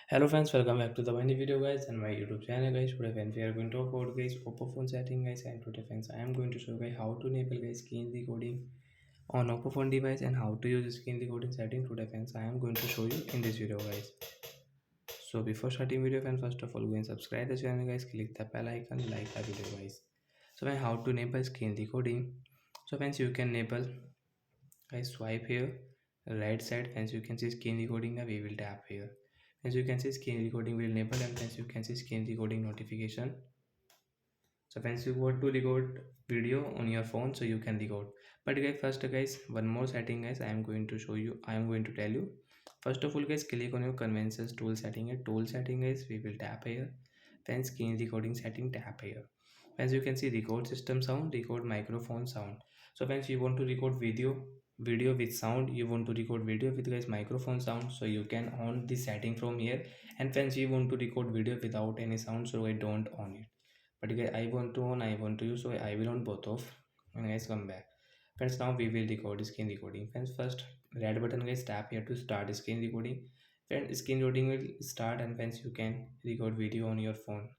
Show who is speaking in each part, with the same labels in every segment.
Speaker 1: Hello friends, welcome back to the funny video guys and my YouTube channel guys. Today friends we are going to talk about guys Oppo phone setting guys, and today friends I am going to show guys how to enable guys screen recording on Oppo phone device and how to use screen recording setting. Today friends I am going to show you in this video guys. So before starting video friends, first of all go and subscribe the channel guys, click the bell icon, like the video guys. So when how to enable screen recording. So friends you can enable guys, swipe here right side. As you can see screen recording, now we will tap here. As you can see screen recording will enable, and as you can see screen recording notification. So once you want to record video on your phone, so you can record. But guys, first guys, one more setting guys I am going to show you, I am going to tell you. First of all guys, click on your conventions tool setting. A tool setting guys, we will tap here. Then screen recording setting, tap here. As you can see record system sound, record microphone sound. So once you want to record video with sound, you want to record video with guys microphone sound, so you can on the setting from here. And once you want to record video without any sound, so I don't on it. But guys I want to on, I want to use, so I will on both of. And guys come back friends, now we will record screen recording. Friends, first red button guys, tap here to start screen recording. Then screen recording will start, and friends you can record video on your phone.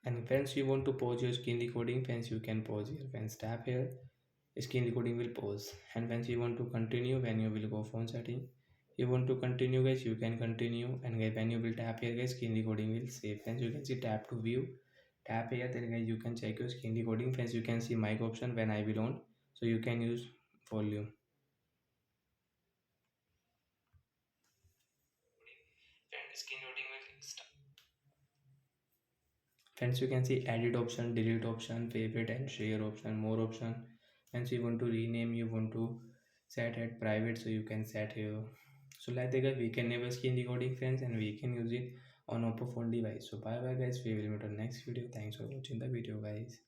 Speaker 1: And friends you want to pause your screen recording, friends you can pause here. Friends tap here, screen recording will pause. And when you want to continue, when you will go phone setting, you want to continue guys, you can continue. And guys when you will tap here guys, screen recording will save. Friends you can see tap to view, tap here, then guys you can check your screen recording. Friends you can see mic option when I will on, so you can use volume. And screen recording will start. Friends you can see edit option, delete option, favorite and share option, more option. Friends you want to rename, you want to set at private, so you can set here. So like that guys, we can never screen recording friends, and we can use it on Oppo phone device. So bye bye guys, we will meet on next video. Thanks for watching the video guys.